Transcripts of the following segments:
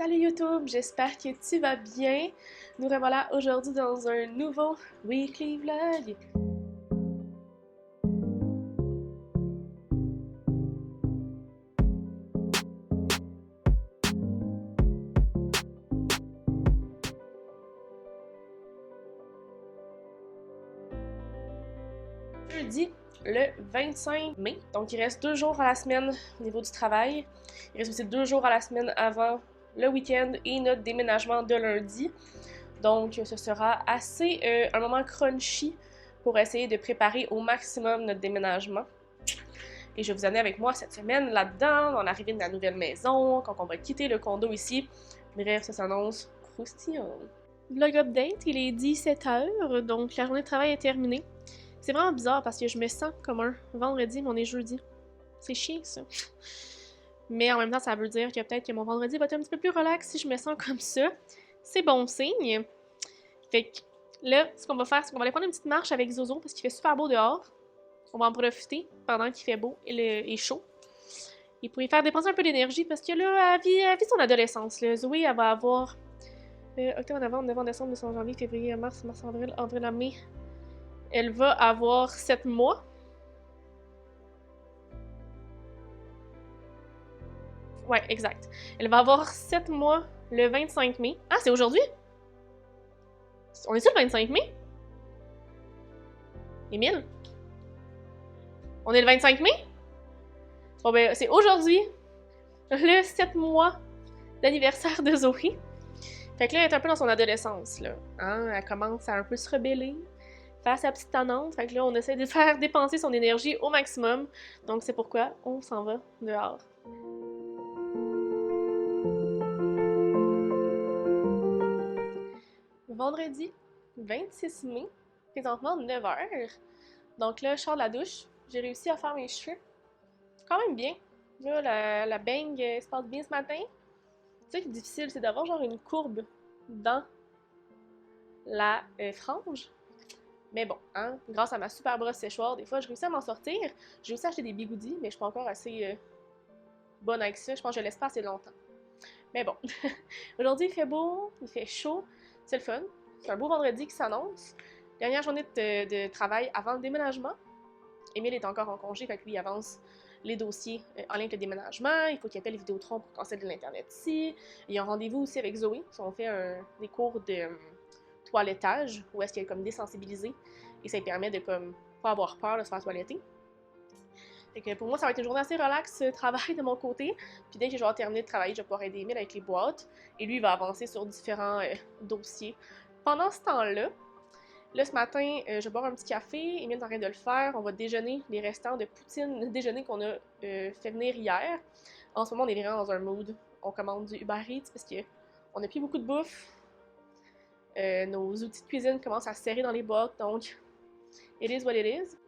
Salut YouTube, j'espère que tu vas bien. Nous revoilà aujourd'hui dans un nouveau weekly vlog. Jeudi, le 25 mai. Donc il reste 2 jours à la semaine au niveau du travail. Il reste aussi 2 jours à la semaine avant le week-end et notre déménagement de lundi. Donc ce sera assez un moment crunchy pour essayer de préparer au maximum notre déménagement. Et je vais vous amener avec moi cette semaine là-dedans, dans l'arrivée de la nouvelle maison, quand on va quitter le condo ici. Bref, ça s'annonce croustillant. Vlog update, il est 17h, donc la journée de travail est terminée. C'est vraiment bizarre parce que je me sens comme un vendredi, mais on est jeudi. C'est chiant, ça. Mais en même temps, ça veut dire que peut-être que mon vendredi va être un petit peu plus relax si je me sens comme ça. C'est bon signe. Fait que là, ce qu'on va faire, c'est qu'on va aller prendre une petite marche avec Zozo parce qu'il fait super beau dehors. On va en profiter pendant qu'il fait beau et chaud. Et pour y faire dépenser un peu d'énergie parce que là, elle vit son adolescence. Là. Zoé, elle va avoir octobre, novembre, décembre, décembre, janvier, février, mars, avril, mai. Elle va avoir 7 mois. Ouais, exact. Elle va avoir 7 mois le 25 mai. Ah, c'est aujourd'hui? On est-tu le 25 mai? Émile? On est le 25 mai? Bon ben, c'est aujourd'hui, le 7 mois d'anniversaire de Zoé. Fait que là, elle est un peu dans son adolescence, là. Hein? Elle commence à un peu se rebeller, faire sa petite tendance. Fait que là, on essaie de faire dépenser son énergie au maximum. Donc c'est pourquoi on s'en va dehors. Vendredi 26 mai, présentement 9h. Donc là, je sors de la douche. J'ai réussi à faire mes cheveux. Quand même bien. Là, la bang se passe bien ce matin. Ce qui est difficile, c'est d'avoir genre une courbe dans la frange. Mais bon, hein, grâce à ma super brosse séchoir, des fois, je réussis à m'en sortir. J'ai aussi acheté des bigoudis, mais je suis pas encore assez bonne avec ça. Je pense que je laisse pas assez longtemps. Mais bon, aujourd'hui, il fait beau, il fait chaud. C'est le fun. C'est un beau vendredi qui s'annonce. Dernière journée de travail avant le déménagement. Émile est encore en congé, fait que lui, il avance les dossiers en lien avec le déménagement. Il faut qu'il appelle les Vidéotron pour canceller l'Internet ici. Il y a un rendez-vous aussi avec Zoé. On fait des cours de toilettage, où est-ce qu'elle est comme désensibilisée. Et ça lui permet de comme pas avoir peur de se faire toiletter. Fait que pour moi, ça va être une journée assez relax, travail de mon côté. Puis dès que je vais avoir terminé de travailler, je vais pouvoir aider Émile avec les boîtes. Et lui, il va avancer sur différents dossiers. Pendant ce temps-là, ce matin, je vais boire un petit café. Émile est en train de le faire. On va déjeuner les restants de poutine déjeuner qu'on a fait venir hier. En ce moment, on est vraiment dans un mood. On commande du Uber Eats parce qu'on n'a plus beaucoup de bouffe. Nos outils de cuisine commencent à se serrer dans les boîtes, donc it is what it is.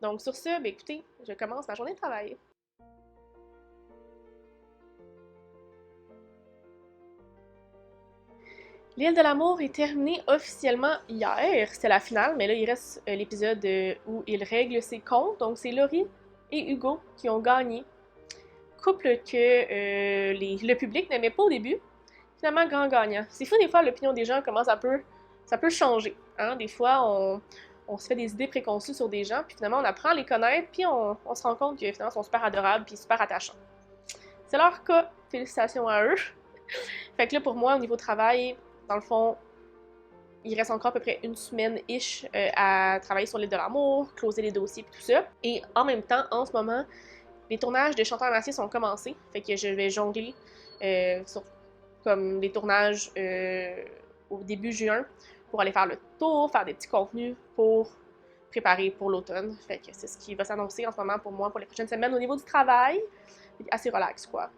Donc sur ce, ben écoutez, je commence ma journée de travail. L'île de l'amour est terminée officiellement hier, c'est la finale, mais là il reste l'épisode où il règle ses comptes, donc c'est Laurie et Hugo qui ont gagné. Couple que le public n'aimait pas au début, finalement grand gagnant. C'est fou des fois l'opinion des gens commence ça peut changer, hein? Des fois on se fait des idées préconçues sur des gens, puis finalement on apprend à les connaître, puis on se rend compte que finalement ils sont super adorables, puis super attachants. C'est leur cas, félicitations à eux. Fait que là pour moi au niveau travail, dans le fond, il reste encore à peu près une semaine-ish à travailler sur l'île de l'amour, closer les dossiers et tout ça. Et en même temps, en ce moment, les tournages de Chanteurs Massés sont commencés. Fait que je vais jongler sur comme des tournages au début juin pour aller faire le tour, faire des petits contenus pour préparer pour l'automne. Fait que c'est ce qui va s'annoncer en ce moment pour moi pour les prochaines semaines au niveau du travail. Assez relax, quoi.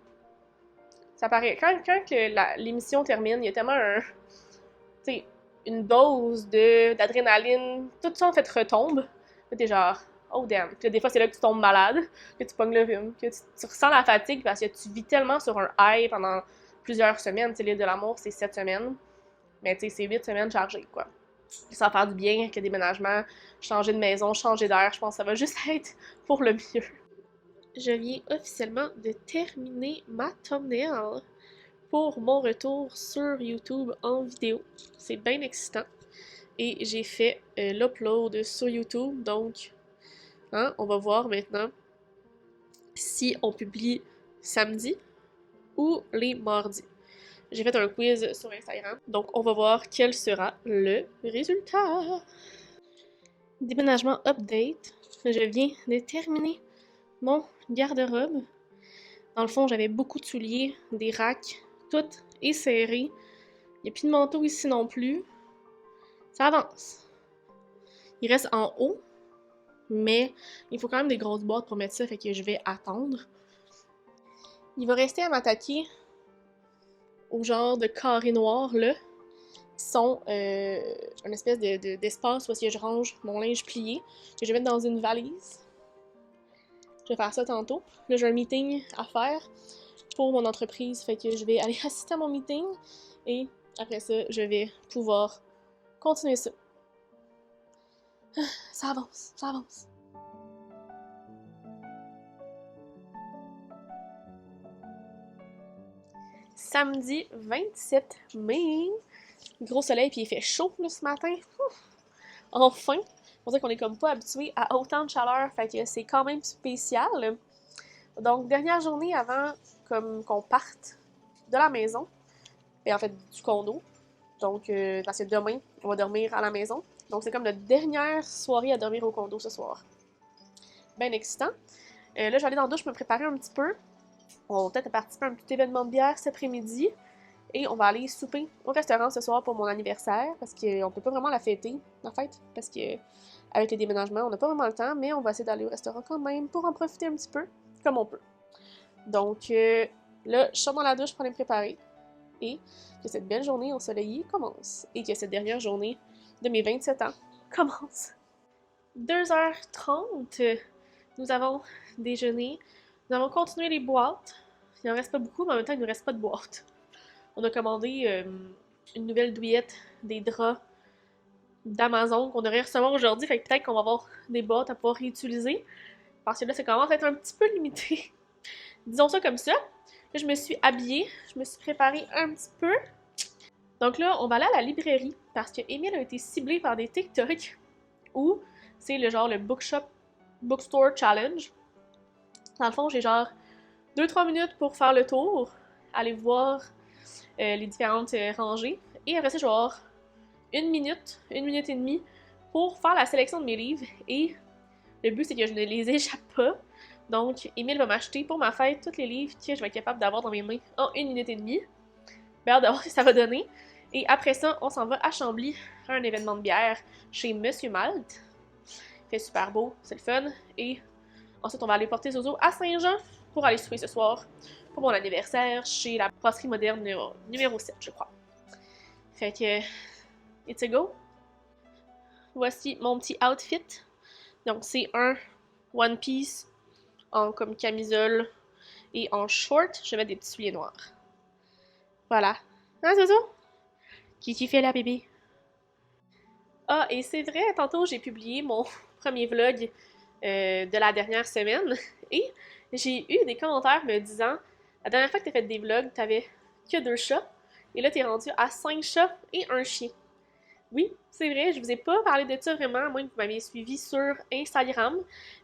Ça paraît, quand l'émission termine, il y a tellement une dose d'adrénaline, tout ça en fait retombe. Là, t'es genre, oh damn. Puis là, des fois, c'est là que tu tombes malade, que tu pognes le rhume, que tu ressens la fatigue parce que tu vis tellement sur un high pendant plusieurs semaines. L'île de l'amour, c'est 7 semaines. Mais tu sais, c'est 8 semaines chargées, quoi. Ça va faire du bien avec le déménagement, changer de maison, changer d'air. Je pense que ça va juste être pour le mieux. Je viens officiellement de terminer ma thumbnail. pour mon retour sur YouTube en vidéo. C'est bien excitant. Et j'ai fait l'upload sur YouTube, donc hein, on va voir maintenant si on publie samedi ou les mardis. J'ai fait un quiz sur Instagram, donc on va voir quel sera le résultat. Déménagement update. Je viens de terminer mon garde-robe. Dans le fond, j'avais beaucoup de souliers, des racks, tout est serré. Il n'y a plus de manteau ici non plus. Ça avance. Il reste en haut, mais il faut quand même des grosses boîtes pour mettre ça, fait que je vais attendre. Il va rester à m'attaquer au genre de carré noir là, qui sont une espèce d'espace où je range mon linge plié, que je vais mettre dans une valise. Je vais faire ça tantôt. Là, j'ai un meeting à faire pour mon entreprise, fait que je vais aller assister à mon meeting et après ça, je vais pouvoir continuer ça. Ça avance, ça avance. Samedi 27 mai. Gros soleil, puis il fait chaud là, ce matin. Enfin! On dirait qu'on est comme pas habitué à autant de chaleur, fait que c'est quand même spécial. Donc, dernière journée avant comme qu'on parte de la maison, et en fait du condo. Donc, parce que demain, on va dormir à la maison. Donc, c'est comme notre dernière soirée à dormir au condo ce soir. Bien excitant. Là, je vais aller dans la douche me préparer un petit peu. On va peut-être participer à un petit événement de bière cet après-midi. Et on va aller souper au restaurant ce soir pour mon anniversaire, parce qu'on peut pas vraiment la fêter, la fête, parce que avec les déménagements, on n'a pas vraiment le temps, mais on va essayer d'aller au restaurant quand même pour en profiter un petit peu, comme on peut. Donc là, je sors dans la douche pour aller me préparer, et que cette belle journée ensoleillée commence, et que cette dernière journée de mes 27 ans commence. 2h30, nous avons déjeuné, nous avons continué les boîtes, il en reste pas beaucoup, mais en même temps, il ne nous reste pas de boîtes. On a commandé une nouvelle douillette, des draps d'Amazon qu'on devrait recevoir aujourd'hui, fait que peut-être qu'on va avoir des boîtes à pouvoir réutiliser, parce que là, ça commence à être un petit peu limité. Disons ça comme ça. Là, je me suis habillée, je me suis préparée un petit peu. Donc là, on va aller à la librairie, parce que Emile a été ciblé par des TikTok, où c'est le genre le bookstore challenge. Dans le fond, j'ai genre 2-3 minutes pour faire le tour, aller voir les différentes rangées. Et après ça, je vais avoir une minute et demie pour faire la sélection de mes livres. Et le but, c'est que je ne les échappe pas. Donc, Emile va m'acheter pour ma fête tous les livres que je vais être capable d'avoir dans mes mains en une minute et demie. J'ai hâte de voir ce que ça va donner. Et après ça, on s'en va à Chambly à un événement de bière chez Monsieur Malte. Il fait super beau, c'est le fun. Et ensuite, on va aller porter Zozo à Saint-Jean pour aller souper ce soir pour mon anniversaire chez la brasserie moderne numéro 7, je crois. Fait que, it's a go. Voici mon petit outfit. Donc, c'est un one piece en comme camisole et en short. Je mets des petits souliers noirs. Voilà. Hein, Zozo? Qui fait la bébé? Ah, et c'est vrai, tantôt, j'ai publié mon premier vlog de la dernière semaine et j'ai eu des commentaires me disant la dernière fois que t'as fait des vlogs, t'avais que 2 chats et là t'es rendu à 5 chats et un chien. Oui, c'est vrai, je vous ai pas parlé de ça vraiment, à moins que vous m'aviez suivi sur Instagram,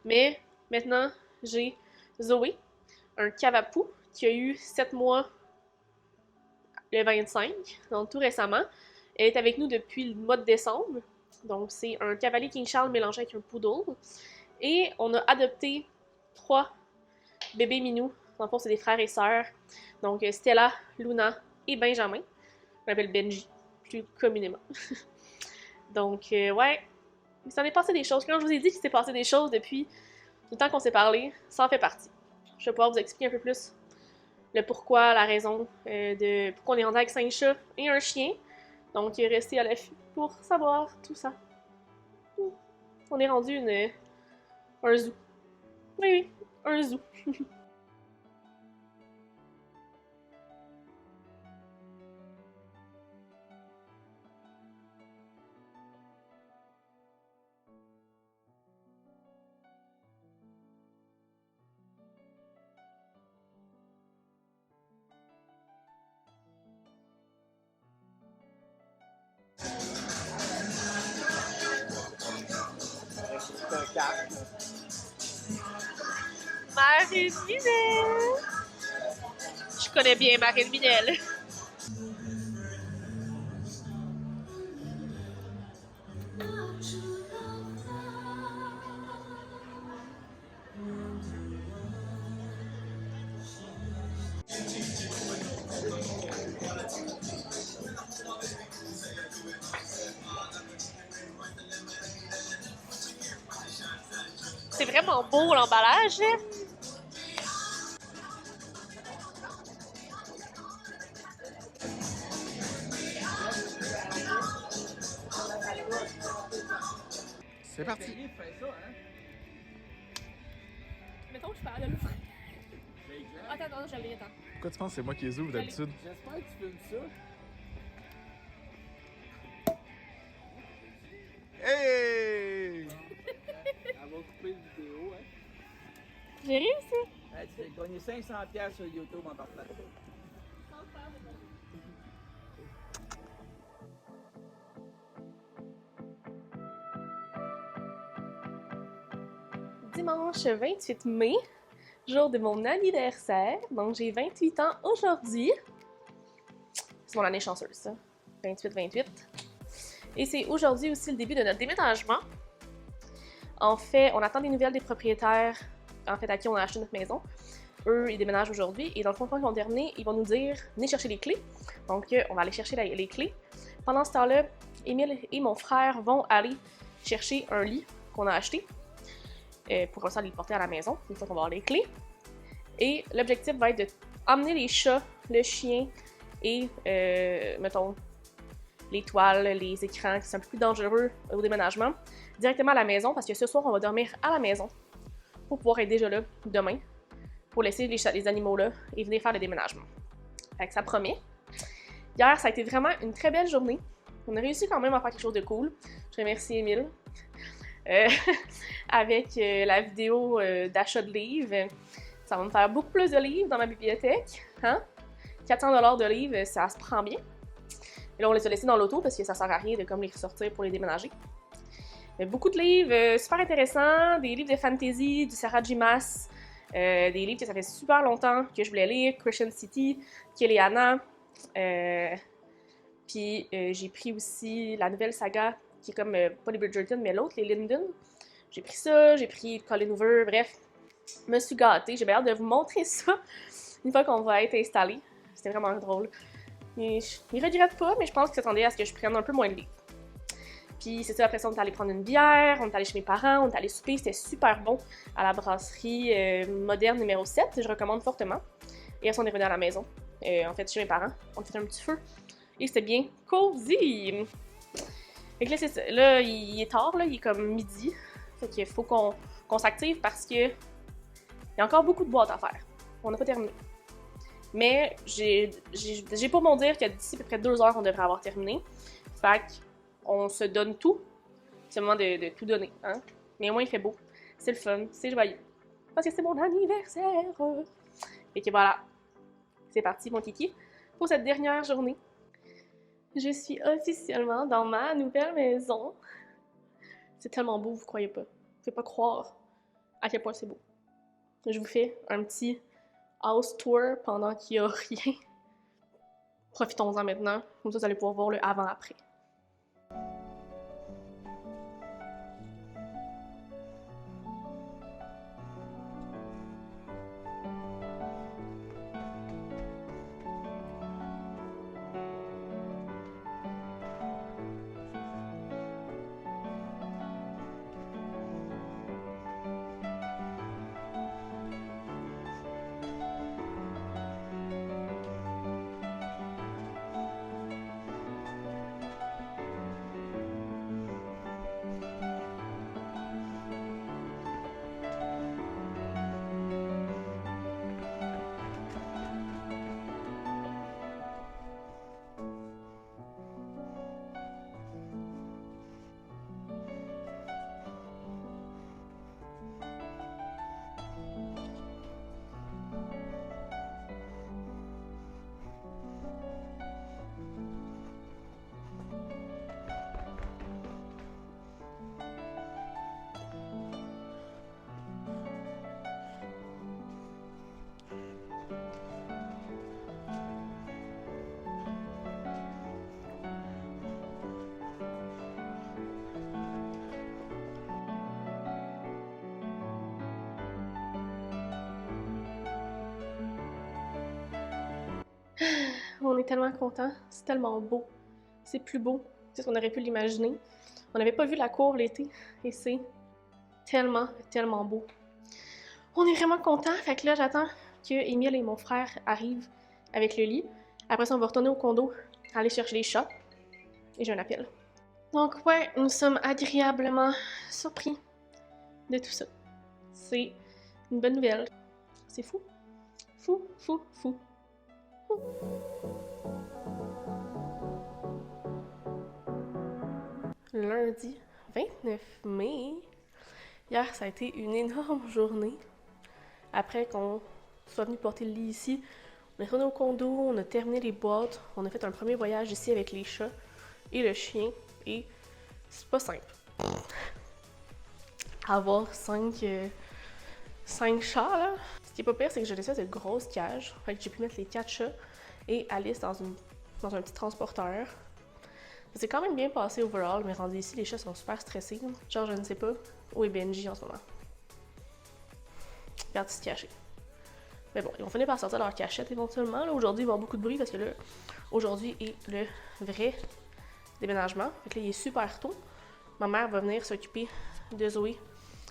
mais maintenant j'ai Zoé, un cavapou qui a eu 7 mois le 25, donc tout récemment. Elle est avec nous depuis le mois de décembre, donc c'est un cavalier King Charles mélangé avec un poodle. Et on a adopté 3 bébés minous. Dans le fond, c'est des frères et sœurs. Donc Stella, Luna et Benjamin. On l'appelle Benji, plus communément. Donc ouais, il s'en est passé des choses. Quand je vous ai dit qu'il s'est passé des choses depuis le temps qu'on s'est parlé, ça en fait partie. Je vais pouvoir vous expliquer un peu plus le pourquoi, la raison de pourquoi on est rendu avec 5 chats et un chien. Donc restez à l'affût pour savoir tout ça. On est rendu un zoo. Oui, oui, un zoo. Minelle! Je connais bien Marine Minelle. C'est vraiment beau l'emballage. C'est parti. Mettons que je parle de l'ouvrir. Attends, non, je l'ai, attends. Pourquoi tu penses que c'est moi qui les ouvre d'habitude? J'espère que tu filmes ça. Hey! Elle va couper la vidéo, hein. J'ai réussi. Hey, tu t'es gagné 500$ sur YouTube en partant. Dimanche 28 mai, jour de mon anniversaire. Donc, j'ai 28 ans aujourd'hui. C'est mon année chanceuse, ça. 28-28. Et c'est aujourd'hui aussi le début de notre déménagement. En fait, on attend des nouvelles des propriétaires, en fait, à qui on a acheté notre maison. Eux, ils déménagent aujourd'hui. Et dans le fond, quand ils vont terminer, ils vont nous dire « Venez chercher les clés ». Donc, on va aller chercher les clés. Pendant ce temps-là, Émile et mon frère vont aller chercher un lit qu'on a acheté pour ça aller le porter à la maison, une fois qu'on va avoir les clés. Et l'objectif va être d'emmener les chats, le chien et, mettons, les toiles, les écrans qui sont un peu plus dangereux au déménagement, directement à la maison, parce que ce soir, on va dormir à la maison pour pouvoir être déjà là demain, pour laisser les animaux là et venir faire le déménagement. Fait que ça promet. Hier, ça a été vraiment une très belle journée. On a réussi quand même à faire quelque chose de cool. Je remercie Émile. Avec la vidéo d'achat de livres. Ça va me faire beaucoup plus de livres dans ma bibliothèque. Hein? 400$ de livres, ça se prend bien. Et là, on les a laissés dans l'auto parce que ça sert à rien de comme les ressortir pour les déménager. Mais beaucoup de livres super intéressants, des livres de fantasy, du Sarah J. Maas, des livres que ça fait super longtemps que je voulais lire, Christian City, Kellyana. Puis j'ai pris aussi la nouvelle saga qui est comme pas les Bridgerton, mais l'autre, les Linden. J'ai pris ça, j'ai pris Colin Hoover, bref, je me suis gâtée. J'ai bien hâte de vous montrer ça une fois qu'on va être installé. C'était vraiment drôle. Et je regrette pas, mais je pense qu'ils s'attendaient à ce que je prenne un peu moins de livres. Puis c'est ça, après ça, on est allé prendre une bière, on est allé chez mes parents, on est allé souper, c'était super bon à la brasserie moderne numéro 7, je recommande fortement. Et après, on est revenu à la maison, en fait, chez mes parents, on a fait un petit feu. Et c'était bien cosy! Fait que là, c'est ça. Là, il est tard, là, il est comme midi. Fait qu'il faut qu'on s'active parce que il y a encore beaucoup de boîtes à faire. On n'a pas terminé. Mais j'ai pour mon dire que d'ici à peu près 2 heures, on devrait avoir terminé. Fait qu'on se donne tout. C'est le moment de tout donner, hein. Mais au moins, il fait beau. C'est le fun, c'est joyeux. Parce que c'est mon anniversaire! Fait que voilà. C'est parti, mon kiki, pour cette dernière journée. Je suis officiellement dans ma nouvelle maison. C'est tellement beau, vous croyez pas. Vous pouvez pas croire à quel point c'est beau. Je vous fais un petit house tour pendant qu'il y a rien. Profitons-en maintenant, comme ça vous allez pouvoir voir le avant-après. est tellement contents. C'est tellement beau. C'est plus beau que ce qu'on aurait pu l'imaginer. On n'avait pas vu la cour l'été et c'est tellement, tellement beau. On est vraiment contents. Fait que là, j'attends que Émile et mon frère arrivent avec le lit. Après ça, on va retourner au condo, aller chercher les chats. Et j'ai un appel. Donc ouais, nous sommes agréablement surpris de tout ça. C'est une bonne nouvelle. C'est fou. Fou, fou, fou. Fou. Lundi 29 mai. Hier, ça a été une énorme journée. Après qu'on soit venu porter le lit ici, on est retourné au condo, on a terminé les boîtes, on a fait un premier voyage ici avec les chats et le chien. Et c'est pas simple. Avoir 5 chats, là. Ce qui est pas pire, c'est que j'ai laissé de grosses cages. Fait que j'ai pu mettre les 4 chats et Alice dans un petit transporteur. C'est quand même bien passé overall, mais rendu ici, les chats sont super stressés. Genre, je ne sais pas où est Benji en ce moment. Regarde, ils se cacher. Mais bon, ils vont finir par sortir leur cachette éventuellement. Là, aujourd'hui, il va y avoir beaucoup de bruit parce que là, aujourd'hui est le vrai déménagement. Fait que là, il est super tôt. Ma mère va venir s'occuper de Zoé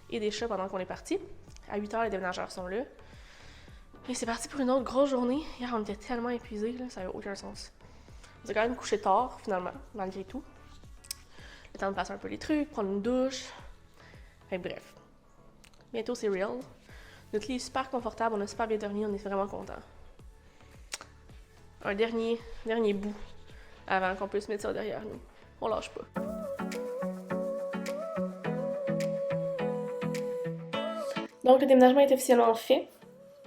et des chats pendant qu'on est parti. À 8h, les déménageurs sont là. Et c'est parti pour une autre grosse journée. Hier, on était tellement épuisés, là, ça n'avait aucun sens. On s'est quand même couché tard, finalement, malgré tout. Le temps de passer un peu les trucs, prendre une douche. Enfin, bref. Bientôt, c'est real. Notre lit est super confortable, on a super bien dormi, on est vraiment contents. Un dernier bout avant qu'on puisse mettre ça derrière nous. On lâche pas. Donc, le déménagement est officiellement fait.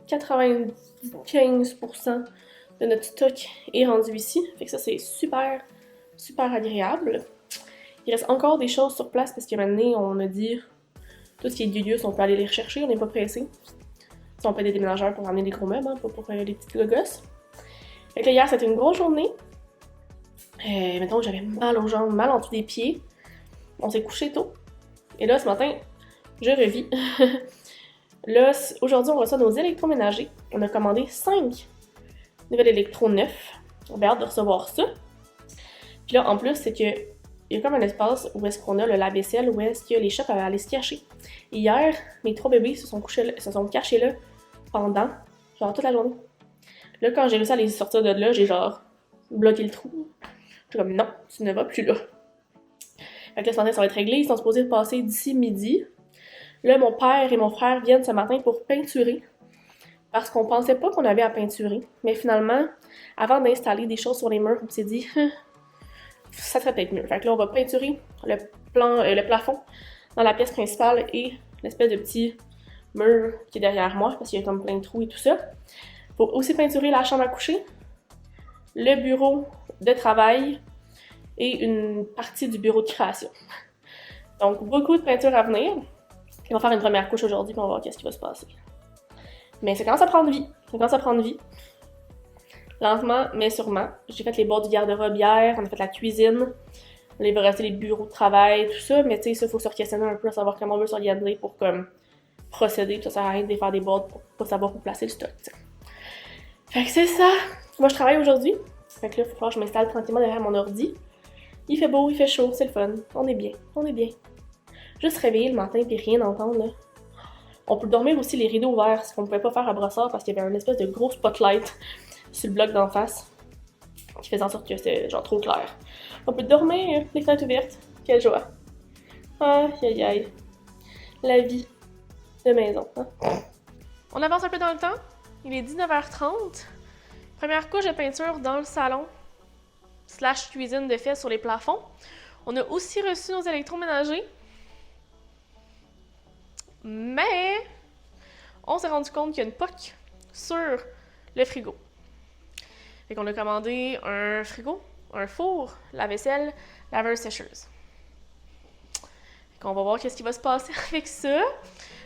95% de notre stock est rendu ici. Fait que ça, c'est super, super agréable. Il reste encore des choses sur place parce que maintenant, on a dit tout ce qui est Julius, on peut aller les rechercher, on n'est pas pressé. Si on peut des déménageurs pour ramener des gros meubles, hein, pas pour les petits gogos. Fait que là, hier, c'était une grosse journée. Mettons que j'avais mal aux jambes, mal en dessous des pieds. On s'est couché tôt. Et là, ce matin, je revis. Là, aujourd'hui, on reçoit nos électroménagers. On a commandé 5 nouvelles électros neufs. On a hâte de recevoir ça. Puis là, en plus, c'est que il y a comme un espace où est-ce qu'on a le lave-vaisselle, où est-ce que les chats peuvent aller se cacher. Et hier, mes 3 bébés se sont cachés là pendant, genre, toute la journée. Là, quand j'ai réussi à les sortir de là, j'ai genre bloqué le trou. J'étais comme, non, tu ne vas plus là. Fait que là, ce matin, ça va être réglé. Ils sont supposés passer d'ici midi. Là, mon père et mon frère viennent ce matin pour peinturer. Parce qu'on pensait pas qu'on avait à peinturer. Mais finalement, avant d'installer des choses sur les murs, on s'est dit, ça serait peut-être mieux. Fait que là, on va peinturer le plafond dans la pièce principale et l'espèce de petit mur qui est derrière moi, parce qu'il y a comme plein de trous et tout ça. Faut aussi peinturer la chambre à coucher, le bureau de travail et une partie du bureau de création. Donc, beaucoup de peinture à venir. On va faire une première couche aujourd'hui, puis on va voir qu'est-ce qui va se passer. Mais ça commence à prendre vie. Lentement, mais sûrement. J'ai fait les bords du garde-robe hier, on a fait la cuisine. Là, il va rester les bureaux de travail, tout ça. Mais tu sais, ça, il faut se re-questionner un peu, à savoir comment on veut s'organiser pour comme procéder. Puis ça sert à rien de faire des bords pour pas savoir où placer le stock, t'sais. Fait que c'est ça. Moi, je travaille aujourd'hui. Fait que là, il faut falloir que je m'installe tranquillement derrière mon ordi. Il fait beau, il fait chaud, c'est le fun. On est bien. Juste réveiller le matin et rien entendre, là. On peut dormir aussi les rideaux ouverts, ce qu'on ne pouvait pas faire à Brossard parce qu'il y avait un espèce de gros spotlight sur le bloc d'en face qui faisait en sorte que c'était genre trop clair. On peut dormir les fenêtres ouvertes. Quelle joie. Aïe aïe. La vie de maison. Hein? On avance un peu dans le temps. Il est 19h30. Première couche de peinture dans le salon / cuisine de fait sur les plafonds. On a aussi reçu nos électroménagers. Mais on s'est rendu compte qu'il y a une POC sur le frigo. Fait qu'on a commandé un frigo, un four, la vaisselle, laveuse sécheuse. Fait qu'on va voir qu'est-ce qui va se passer avec ça.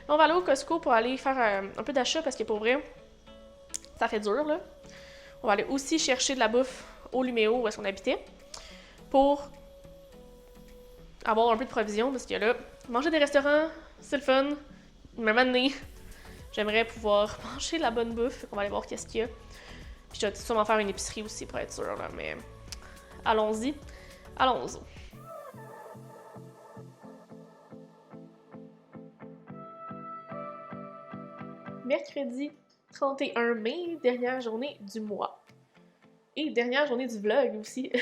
On va aller au Costco pour aller faire un peu d'achat parce que pour vrai, ça fait dur là. On va aller aussi chercher de la bouffe au Luméo où est-ce qu'on habitait pour avoir un peu de provisions parce que là, manger des restaurants, c'est le fun. Mais maintenant, j'aimerais pouvoir manger de la bonne bouffe. On va aller voir qu'est-ce qu'il y a Puis je vais sûrement faire une épicerie aussi pour être sûre, là, mais allons-y. Allons-y. Mercredi 31 mai, dernière journée du mois. Et dernière journée du vlog aussi.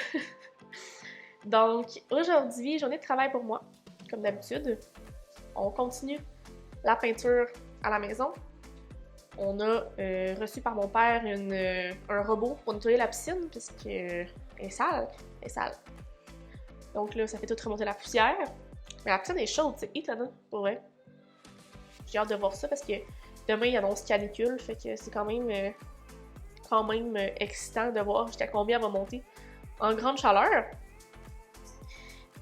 Donc, aujourd'hui, journée de travail pour moi, comme d'habitude. On continue la peinture à la maison. On a reçu par mon père un robot pour nettoyer la piscine, puisqu'elle est sale. Elle est sale. Donc là, ça fait tout remonter la poussière. Mais la piscine est chaude, c'est étonnant, pour vrai. J'ai hâte de voir ça, parce que demain, il annonce canicule, fait que c'est quand même excitant de voir jusqu'à combien elle va monter en grande chaleur.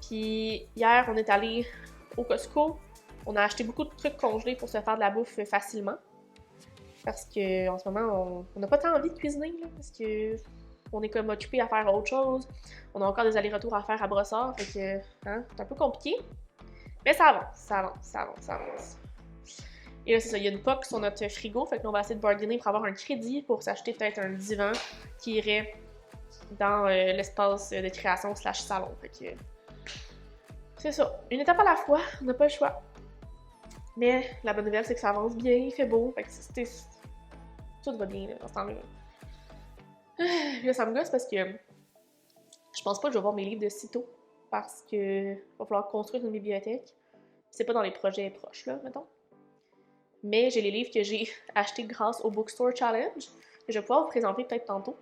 Puis hier, on est allé au Costco. On a acheté beaucoup de trucs congelés pour se faire de la bouffe facilement. Parce que en ce moment, on n'a pas tant envie de cuisiner, là, parce que on est comme occupé à faire autre chose. On a encore des allers-retours à faire à Brossard, fait que c'est un peu compliqué. Mais ça avance. Et là, c'est ça, il y a une POC sur notre frigo, fait que là, on va essayer de bargainer pour avoir un crédit pour s'acheter peut-être un divan qui irait dans l'espace de création / salon. Fait que c'est ça, une étape à la fois, on n'a pas le choix. Mais la bonne nouvelle, c'est que ça avance bien, il fait beau, fait que tout va bien là, dans ce temps-là. Là, ça me gosse parce que je pense pas que je vais voir mes livres de sitôt, parce que va falloir construire une bibliothèque. C'est pas dans les projets proches, là, mettons. Mais j'ai les livres que j'ai achetés grâce au Bookstore Challenge, que je vais pouvoir vous présenter peut-être tantôt,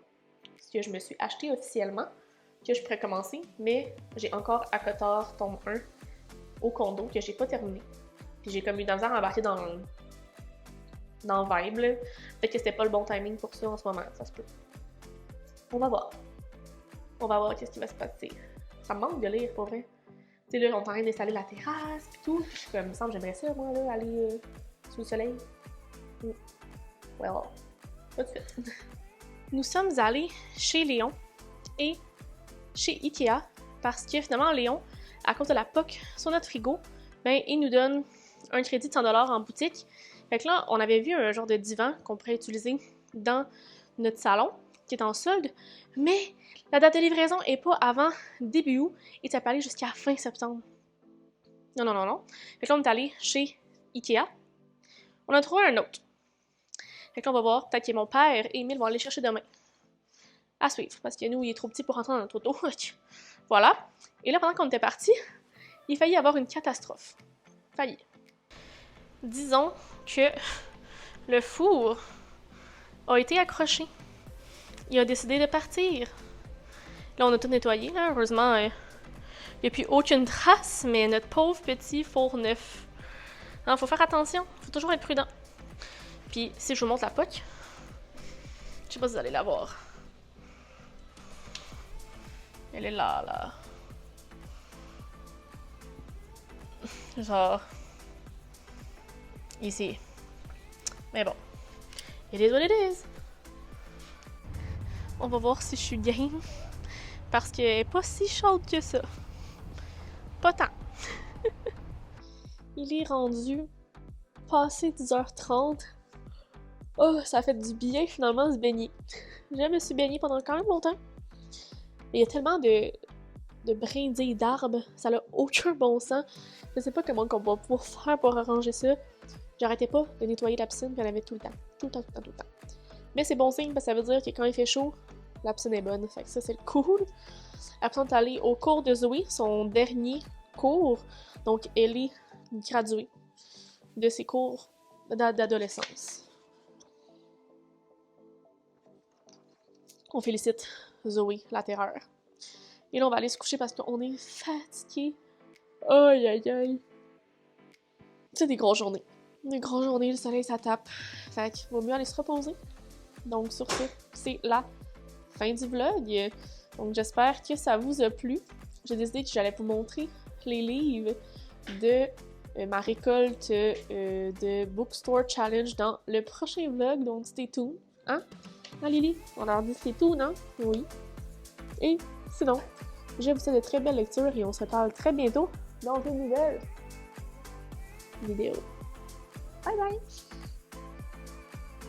parce que je me suis acheté officiellement, que je pourrais commencer, mais j'ai encore ACOTAR tome 1 au condo, que j'ai pas terminé. Puis j'ai comme eu de la misère à embarquer dans Vibe, là. Peut-être que c'était pas le bon timing pour ça en ce moment, ça se peut. On va voir. On va voir qu'est-ce qui va se passer. Ça me manque de lire, pour vrai. Tu sais, là, on est en train d'installer la terrasse pis tout. Puis je suis comme, il me semble que j'aimerais ça, moi, là, aller sous le soleil. Well, pas de suite. Nous sommes allés chez Léon et chez Ikea parce que finalement, Léon, à cause de la POC sur notre frigo, ben, il nous donne un crédit de 100$ en boutique. Fait que là, on avait vu un genre de divan qu'on pourrait utiliser dans notre salon, qui est en solde, mais la date de livraison est pas avant début août et ça peut aller jusqu'à fin septembre. Non. Fait que là, on est allé chez Ikea. On a trouvé un autre. Fait que là, on va voir, peut-être que mon père et Emile vont aller chercher demain. À suivre, parce que nous, il est trop petit pour rentrer dans notre auto. Voilà. Et là, pendant qu'on était partis, il faillit y avoir une catastrophe. Failli. Disons que le four a été accroché. Il a décidé de partir. Là, on a tout nettoyé, là. Heureusement, il n'y a plus aucune trace, mais notre pauvre petit four neuf. Il faut faire attention, faut toujours être prudent. Puis, si je vous montre la POC, je sais pas si vous allez la voir. Elle est là. Genre, ici. Mais bon, it is what it is. On va voir si je suis game, parce qu'elle est pas si chaude que ça. Pas tant. Il est rendu passé 10h30. Oh, ça fait du bien finalement se baigner. Je me suis baignée pendant quand même longtemps. Il y a tellement de brindilles d'arbres, ça n'a aucun bon sens. Je sais pas comment on va pouvoir faire pour arranger ça. J'arrêtais pas de nettoyer la piscine, puis elle avait tout le temps. Tout le temps. Mais c'est bon signe, parce que ça veut dire que quand il fait chaud, la piscine est bonne. Fait que ça, c'est le cool. Après, on est allé au cours de Zoé, son dernier cours. Donc, elle est graduée de ses cours d'adolescence. On félicite Zoé, la terreur. Et là, on va aller se coucher parce qu'on est fatigué. Aïe. C'est des grosses journées. Des grosses journées, le soleil, ça tape. Fait qu'il vaut mieux aller se reposer. Donc, sur ce, c'est la fin du vlog. Donc, j'espère que ça vous a plu. J'ai décidé que j'allais vous montrer les livres de ma récolte de Bookstore Challenge dans le prochain vlog. Donc, stay tuned. Hein, Lily? On leur dit stay tuned, hein? Oui. Et sinon, je vous souhaite de très belles lectures et on se reparle très bientôt dans une nouvelle vidéo. Bye bye!